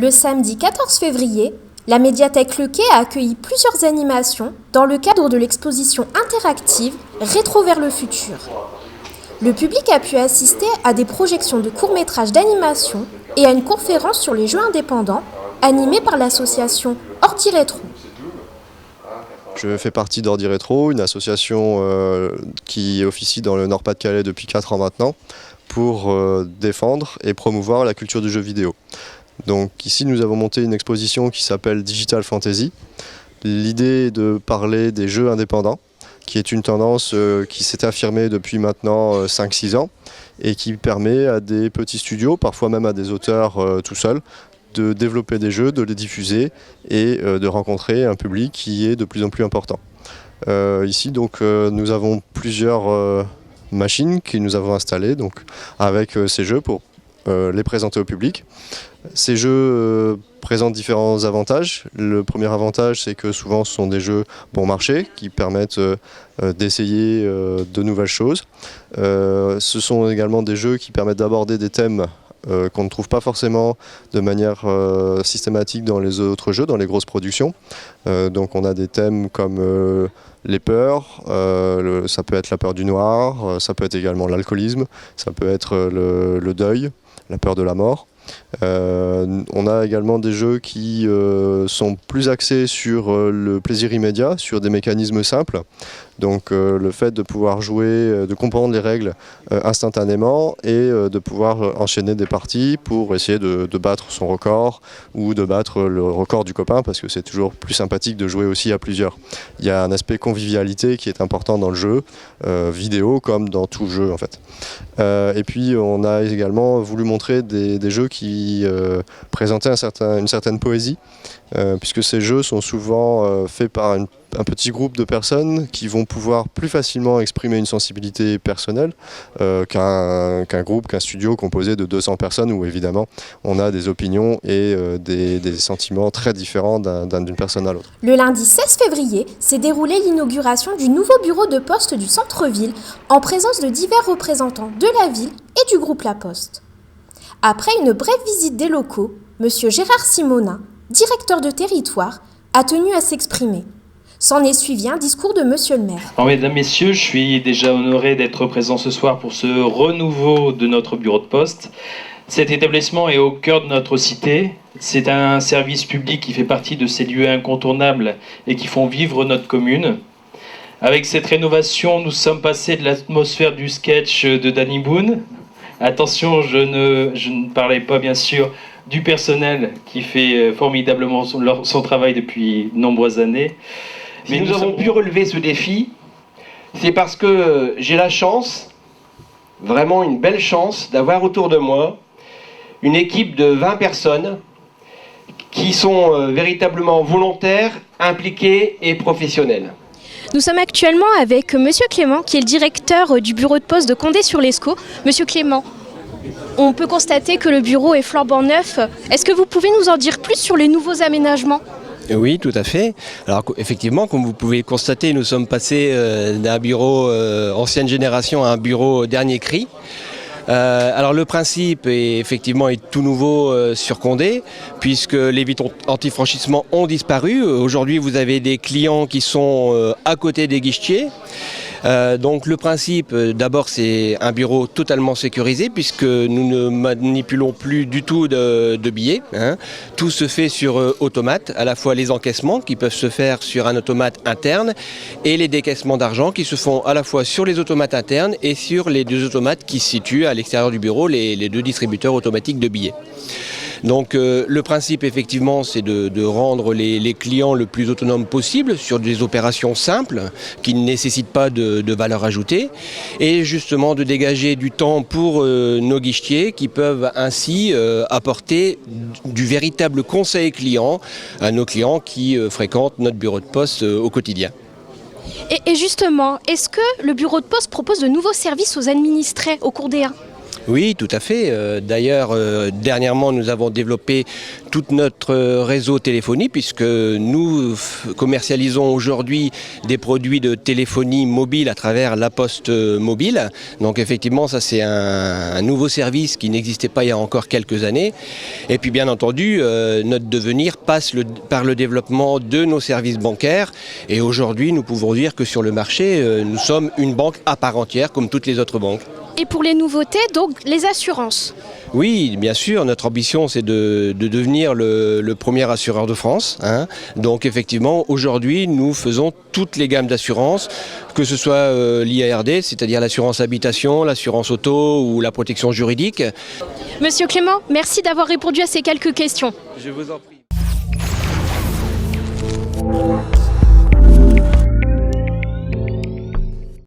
Le samedi 14 février, la médiathèque Le Quai a accueilli plusieurs animations dans le cadre de l'exposition interactive Rétro vers le futur. Le public a pu assister à des projections de courts-métrages d'animation et à une conférence sur les jeux indépendants animée par l'association Ordi Rétro. Je fais partie d'Ordi Rétro, une association qui officie dans le Nord-Pas-de-Calais depuis 4 ans maintenant pour défendre et promouvoir la culture du jeu vidéo. Donc ici nous avons monté une exposition qui s'appelle Digital Fantasy. L'idée est de parler des jeux indépendants, qui est une tendance qui s'est affirmée depuis maintenant 5-6 ans et qui permet à des petits studios, parfois même à des auteurs tout seuls, de développer des jeux, de les diffuser et de rencontrer un public qui est de plus en plus important. Ici donc nous avons plusieurs machines que nous avons installées donc, avec ces jeux pour les présenter au public. Ces jeux présentent différents avantages. Le premier avantage, c'est que souvent ce sont des jeux bon marché qui permettent d'essayer de nouvelles choses. Ce sont également des jeux qui permettent d'aborder des thèmes qu'on ne trouve pas forcément de manière systématique dans les autres jeux, dans les grosses productions. Donc on a des thèmes comme les peurs, ça peut être la peur du noir, ça peut être également l'alcoolisme, ça peut être le deuil, la peur de la mort. On a également des jeux qui sont plus axés sur le plaisir immédiat, sur des mécanismes simples. Donc le fait de pouvoir jouer, de comprendre les règles instantanément et de pouvoir enchaîner des parties pour essayer de battre son record ou de battre le record du copain parce que c'est toujours plus sympathique de jouer aussi à plusieurs. Il y a un aspect convivialité qui est important dans le jeu, vidéo comme dans tout jeu en fait. Et puis on a également voulu montrer des jeux qui présentaient une certaine poésie puisque ces jeux sont souvent faits par un petit groupe de personnes qui vont pouvoir plus facilement exprimer une sensibilité personnelle qu'un groupe, qu'un studio composé de 200 personnes où évidemment on a des opinions et des sentiments très différents d'une personne à l'autre. Le lundi 16 février s'est déroulée l'inauguration du nouveau bureau de poste du centre-ville en présence de divers représentants de la ville et du groupe La Poste. Après une brève visite des locaux, M. Gérard Simonin, directeur de territoire, a tenu à s'exprimer. S'en est suivi un discours de Monsieur le maire. Alors, mesdames, messieurs, je suis déjà honoré d'être présent ce soir pour ce renouveau de notre bureau de poste. Cet établissement est au cœur de notre cité. C'est un service public qui fait partie de ces lieux incontournables et qui font vivre notre commune. Avec cette rénovation, nous sommes passés de l'atmosphère du sketch de Danny Boone. Attention, je ne parlais pas bien sûr du personnel qui fait formidablement son travail depuis de nombreuses années. Mais nous avons pu relever ce défi, c'est parce que j'ai la chance, vraiment une belle chance, d'avoir autour de moi une équipe de 20 personnes qui sont véritablement volontaires, impliquées et professionnelles. Nous sommes actuellement avec Monsieur Clément, qui est le directeur du bureau de poste de Condé-sur-Lescaut. Monsieur Clément, on peut constater que le bureau est flambant neuf. Est-ce que vous pouvez nous en dire plus sur les nouveaux aménagements ? Oui, tout à fait. Alors effectivement, comme vous pouvez le constater, nous sommes passés d'un bureau ancienne génération à un bureau dernier cri. Alors le principe effectivement est tout nouveau sur Condé, puisque les vitres anti-franchissement ont disparu. Aujourd'hui, vous avez des clients qui sont à côté des guichetiers. Donc le principe, d'abord, c'est un bureau totalement sécurisé puisque nous ne manipulons plus du tout de billets. Tout se fait sur automate, à la fois les encaissements qui peuvent se faire sur un automate interne et les décaissements d'argent qui se font à la fois sur les automates internes et sur les deux automates qui se situent à l'extérieur du bureau, les deux distributeurs automatiques de billets. Donc le principe effectivement c'est de rendre les clients le plus autonomes possible sur des opérations simples qui ne nécessitent pas de valeur ajoutée et justement de dégager du temps pour nos guichetiers qui peuvent ainsi apporter du véritable conseil client à nos clients qui fréquentent notre bureau de poste au quotidien. Et justement, est-ce que le bureau de poste propose de nouveaux services aux administrés, aux Condéens ? Oui, tout à fait. D'ailleurs, dernièrement, nous avons développé tout notre réseau téléphonie puisque nous commercialisons aujourd'hui des produits de téléphonie mobile à travers la Poste mobile. Donc effectivement, ça c'est un nouveau service qui n'existait pas il y a encore quelques années. Et puis bien entendu, notre devenir passe par le développement de nos services bancaires. Et aujourd'hui, nous pouvons dire que sur le marché, nous sommes une banque à part entière comme toutes les autres banques. Et pour les nouveautés, donc les assurances. Oui, bien sûr, notre ambition c'est de devenir le premier assureur de France. Donc effectivement, aujourd'hui, nous faisons toutes les gammes d'assurances, que ce soit l'IARD, c'est-à-dire l'assurance habitation, l'assurance auto ou la protection juridique. Monsieur Clément, merci d'avoir répondu à ces quelques questions. Je vous en prie.